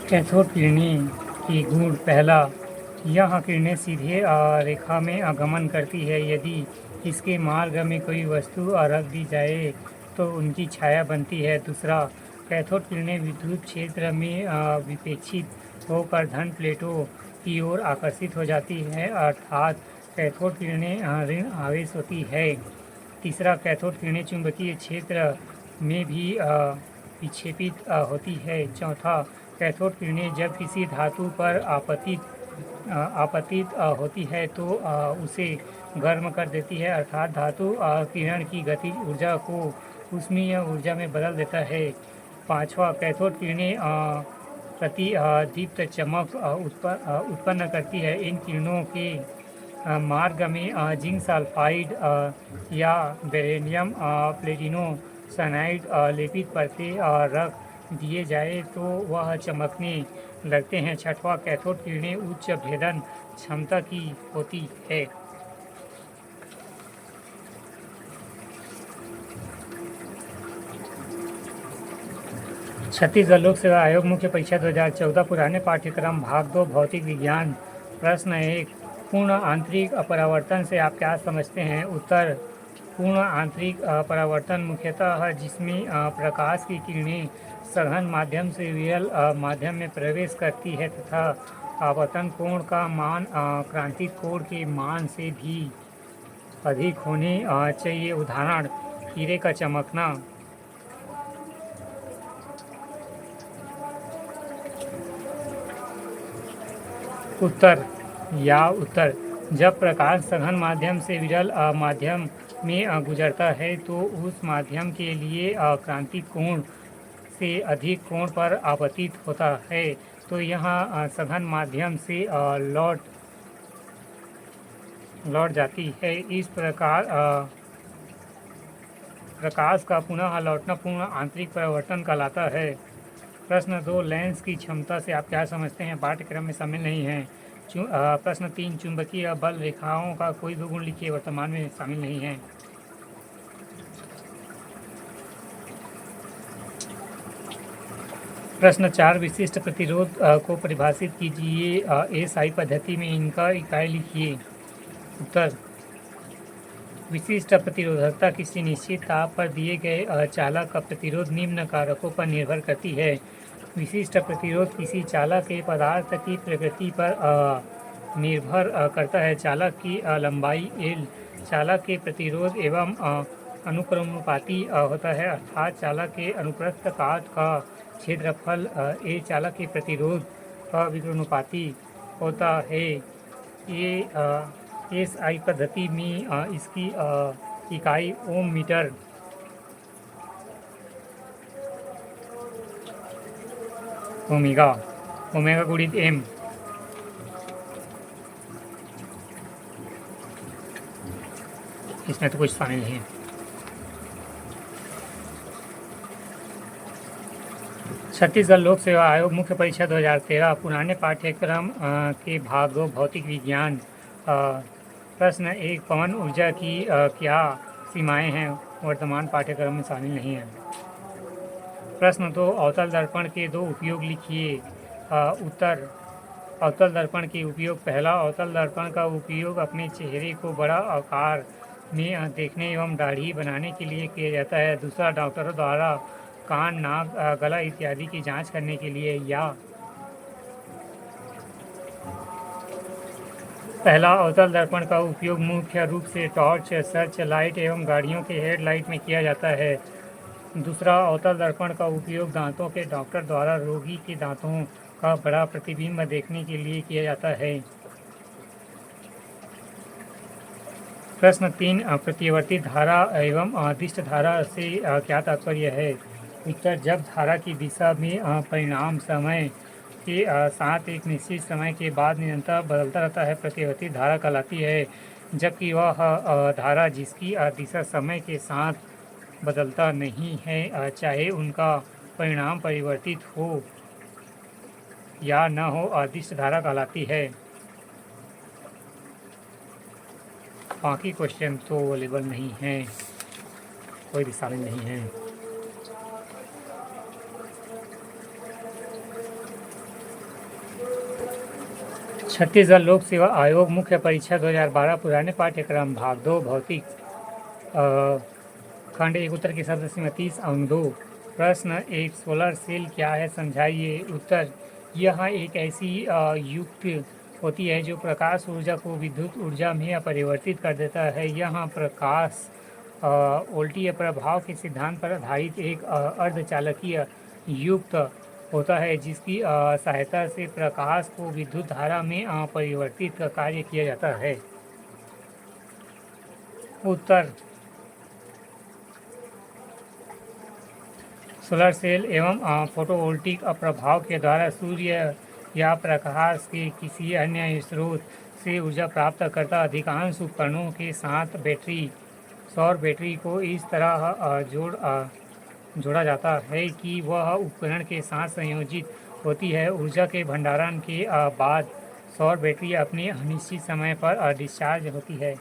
Cathode किरणें की गुण पहला, यह किरणें सीधे रेखा में आगमन करती है। यदि इसके मार्ग में कोई वस्तु रख दी जाए तो उनकी छाया बनती है। दूसरा, कैथोड किरणें विद्युत क्षेत्र में विपेक्षित होकर धन प्लेटों की ओर आकर्षित हो जाती है, अर्थात कैथोड किरणें ऋण आवेश होती है। तीसरा, कैथोड किरणें चुंबकीय क्षेत्र में भी विक्षेपित होती है। चौथा, कैथोड किरणें जब किसी धातु पर आपतित होती है तो उसे गर्म कर देती है, अर्थात धातु किरण की गतिज ऊर्जा को ऊष्मीय ऊर्जा में बदल देता है। पांचवा, कैथोड किरणें प्रति दीप्त चमक उत्पन्न करती है। इन किरणों के मार्ग में जिंक सल्फाइड या बेरिलियम प्लेटिनो साइनाइड लेपित परतें रख दिए जाए तो वह चमकने लगते हैं। छठवां, कैथोड किरणें उच्च भेदन क्षमता की होती है। छत्तीसगढ़ लोक सेवा आयोग मुख्य परीक्षा 2014 पुराने पाठ्यक्रम भाग 2 भौतिक विज्ञान। प्रश्न 1, पूर्ण आंतरिक अपरावर्तन से आप क्या समझते हैं? उत्तर, पूर्ण आंतरिक परावर्तन मुख्यतः है जिसमें प्रकाश की किरणें सघन माध्यम से विरल माध्यम में प्रवेश करती है तथा आपतन कोण का मान क्रांतिक कोण के मान से भी अधिक होने चाहिए। उदाहरण, हीरे का चमकना। उत्तर, जब प्रकाश सघन माध्यम से विरल माध्यम में गुजरता है तो उस माध्यम के लिए क्रांतिक कोण से अधिक कोण पर आपतित होता है, तो यह सघन माध्यम से लौट जाती है। इस प्रकार प्रकाश का पुनः लौटना पूर्ण आंतरिक परावर्तन कहलाता है। प्रश्न 2, लेंस की क्षमता से आप क्या समझते हैं? पाठ्यक्रम में शामिल नहीं है। प्रश्न 3, चुंबकीय बल रेखाओं का कोई दो गुण लिखिए, वर्तमान में शामिल नहीं है। प्रश्न 4, विशिष्ट प्रतिरोध को परिभाषित कीजिए। एसआई पद्धति में इनका इकाई लिखिए। उत्तर, विशिष्ट प्रतिरोधकता किसी निश्चित ताप पर दिए गए चालक का प्रतिरोध निम्न कारकों पर निर्भर करती है। विशिष्ट प्रतिरोध किसी चालक के पदार्थ की प्रकृति पर निर्भर करता है। चालक की लंबाई L चालक के प्रतिरोध एवं अनुक्रमानुपाती होता है, अर्थात चालक के अनुप्रस्थ काट का क्षेत्रफल A चालक के प्रतिरोध का विकर्णानुपाती होता है। ये एसआई पद्धति में इसकी इकाई ओम मीटर ओमेगा गुणित m। इसमें तो कुछ शामिल नहीं है। छत्तीसगढ़ लोक सेवा आयोग मुख्य परीक्षा 2013 पुराने पाठ्यक्रम के भाग 2 भौतिक विज्ञान। प्रश्न 1, पवन ऊर्जा की क्या सीमाएं हैं? वर्तमान पाठ्यक्रम में शामिल नहीं है। प्रश्न 2, अवतल दर्पण के दो उपयोग लिखिए। उत्तर, अवतल दर्पण के उपयोग। पहला, अवतल दर्पण का उपयोग अपने चेहरे को बड़ा आकार में देखने एवं दाढ़ी बनाने के लिए किया जाता है। दूसरा, डॉक्टरों द्वारा कान, नाक, गला इत्यादि की जांच करने के लिए। या पहला, अवतल दर्पण का उपयोग मुख्य रूप से टॉर्च, सर्च लाइट एवं गाड़ियों के हेडलाइट में किया जाता है। दूसरा, अवतल दर्पण का उपयोग दांतों के डॉक्टर द्वारा रोगी के दांतों का बड़ा प्रतिबिंब देखने के लिए किया जाता है। प्रश्न 3, प्रत्यावर्ती धारा एवं अदिष्ट धारा से क्या तात्पर्य है? उत्तर, जब धारा की दिशा में परिणाम समय के साथ एक निश्चित समय के बाद निरंतर बदलता रहता है, प्रत्यावर्ती धारा कहलाती है। जबकि वह धारा जिसकी दिशा समय के साथ बदलता नहीं है, चाहे उनका परिणाम परिवर्तित हो या न हो, अदिष्ट धारा कहलाती है। बाकी क्वेश्चन तो अवेलेबल नहीं है, कोई भी शामिल नहीं है। छत्तीसगढ़ लोक सेवा आयोग मुख्य परीक्षा 2012 पुराने पाठ्यक्रम भाग 2 भौतिक खंड 1 उत्तर की शब्द सीमा 30 अंक 2। प्रश्न 1 सोलर सेल क्या है समझाइए। उत्तर यह एक ऐसी युक्ति होती है जो प्रकाश ऊर्जा को विद्युत ऊर्जा में परिवर्तित कर देता है। यह प्रकाश वोल्टीय प्रभाव के सिद्धांत पर आधारित एक अर्धचालकीय युक्त होता है जिसकी सहायता से प्रकाश को विद्युत धारा में परिवर्तित का कार्य किया जाता है। उत्तर सोलर सेल एवं फोटोवोल्टिक प्रभाव के द्वारा सूर्य या प्रकाश के किसी अन्य स्रोत से ऊर्जा प्राप्त करता। अधिकांश उपकरणों के साथ सौर बैटरी को इस तरह जोड़ा जाता है कि वह उपकरण के साथ संयोजित होती है। ऊर्जा के भंडारण के बाद सौर बैटरी अपने अनिश्चित समय पर डिस्चार्ज होती है।